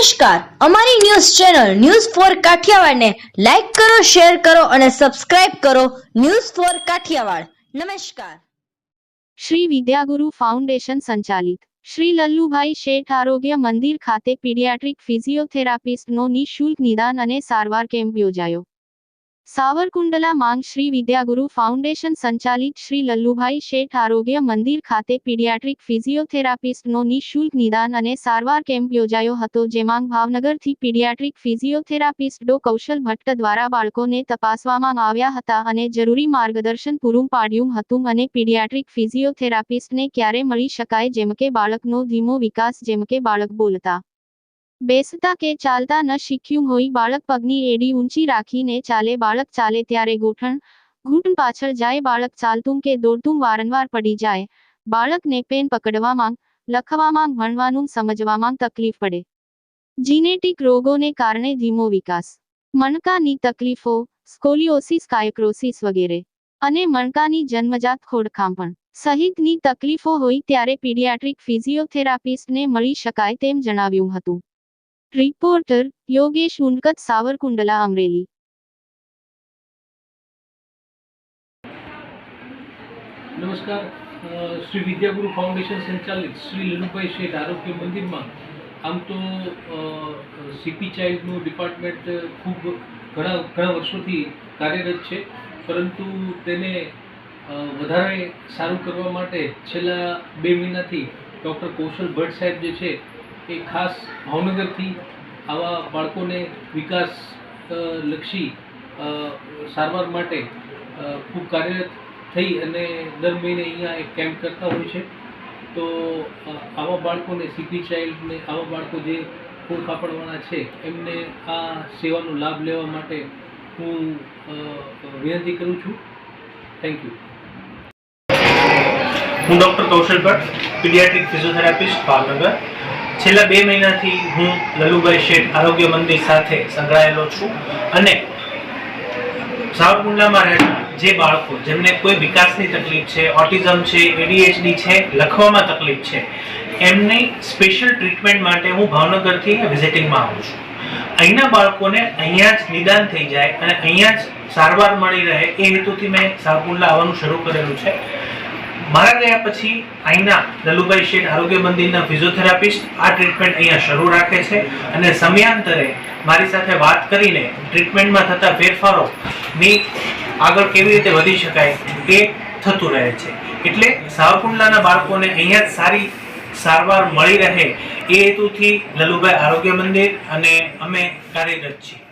નમસ્કાર, અમારી news channel news for Kathiawad ને લાઈક કરો, શેર કરો અને સબસ્ક્રાઇબ કરો. News for Kathiawad. નમસ્કાર. શ્રી વિદ્યાગુરુ ફાઉન્ડેશન સંચાલિત શ્રી લલ્લુભાઈ શેઠ આરોગ્ય મંદિર ખાતે પીડિયાટ્રિક ફિઝિયોથેરાપિસ્ટનો નિઃશુલ્ક નિદાન અને સારવાર કેમ્પ યોજાયો. સાવરકુંડલા માંગ શ્રી વિદ્યાગુરુ ફાઉન્ડેશન સંચાલિત શ્રી લલ્લુભાઈ શેઠ આરોગ્ય મંદિર ખાતે પીડિયાટ્રિક ફિઝિયોથેરાપિસ્ટનો નિઃશુલ્ક નિદાન અને સારવાર કેમ્પ યોજાયો હતો, જેમાં ભાવનગરથી પીડિયાટ્રિક ફિઝિયોથેરાપિસ્ટ ડો. કૌશલ ભટ્ટ દ્વારા બાળકોને તપાસવામાં આવ્યા હતા અને જરૂરી માર્ગદર્શન પૂરું પાડ્યું હતું. અને પીડિયાટ્રિક ફિઝિયોથેરાપિસ્ટને ક્યારે મળી શકાય, જેમ કે બાળકનો ધીમો વિકાસ, જેમ કે બાળક બોલતા બેસતા કે ચાલતા ન શીખ્યું હોય, બાળક પગની એડી ઊંચી રાખીને ચાલે, બાળક ચાલે ત્યારે ઘૂંટણ પાછળ જાય, બાળક ચાલતું કે દોડતું વારંવાર પડી જાય, બાળકને પેન પકડવામાં, લખવામાં, ભણવાનું સમજવામાં તકલીફ પડે, જીનેટિક રોગોને કારણે ધીમો વિકાસ, મણકાની તકલીફો, સ્કોલિયોસિસ, કાયક્રોસિસ વગેરે અને મણકાની જન્મજાત ખોડખાંપણ સહિતની તકલીફો હોય ત્યારે પીડિયાટ્રિક ફિઝિયોથેરાપિસ્ટને મળી શકાય તેમ જણાવ્યું હતું. રિપોર્ટર યોગેશ ઉનકત, સાવરકુંડલા, અમરેલી. નમસ્કાર. શ્રી વિદ્યાગુરુ ફાઉન્ડેશન સંચાલિત શ્રી લલ્લુભાઈ શેઠ આરોગ્ય મંદિરમાં આમ તો સીપી ચાઇલ્ડનું ડિપાર્ટમેન્ટ ખૂબ ઘણા વર્ષોથી કાર્યરત છે, પરંતુ તેને વધારે સારું કરવા માટે છેલ્લા 2 મહિનાથી ડૉક્ટર કૌશલ ભટ્ટ સાહેબ જે છે એ ખાસ ભાવનગરથી આવા બાળકોને વિકાસ લક્ષી સારવાર માટે ખૂબ કાર્યરત થઈ અને દર મહિને અહીંયા એક કેમ્પ કરતા હોય છે. તો આવા બાળકોને સીપી ચાઇલ્ડને, આવા બાળકો જે ખોડ કાપડવાળા છે, એમને આ સેવાનો લાભ લેવા માટે હું વિનંતી કરું છું. Thank you. હું ડૉક્ટર કૌશલ ભટ્ટ, પીડિયાટ્રિક ફિઝિયોથેરાપિસ્ટ, ભાવનગર. છેલ્લા 2 મહિનાથી હું લલ્લુભાઈ શેઠ આરોગ્ય મંદિર સાથે સંકળાયેલો છું અને સાવરકુંડલામાં રહેતા જે બાળકો જેમને કોઈ વિકાસની તકલીફ છે, ઓટિઝમ છે, ADHD છે, લખવામાં તકલીફ છે, એમની સ્પેશિયલ ટ્રીટમેન્ટ માટે હું ભાવનગરથી વિઝિટિંગમાં આવું છું. અહીંના બાળકોને અહીંયા જ નિદાન થઈ જાય અને અહીંયા જ સારવાર મળી રહે એ હેતુથી મેં સાવરકુંડલા આવવાનું શરૂ કરેલું છે. મારા ગયા પછી અહીંના લલ્લુભાઈ શેઠ આરોગ્ય મંદિરના ફિઝિયોથેરાપિસ્ટ આ ટ્રીટમેન્ટ અહીંયા શરૂ રાખે છે અને સમયાંતરે મારી સાથે વાત કરીને ટ્રીટમેન્ટમાં થતા ફેરફારોની આગળ કેવી રીતે વધી શકાય એ થતું રહે છે. એટલે સાવરકુંડલાના બાળકોને અહીંયા જ સારી સારવાર મળી રહે એ હેતુથી લલ્લુભાઈ આરોગ્ય મંદિર અને અમે કાર્યરત છીએ.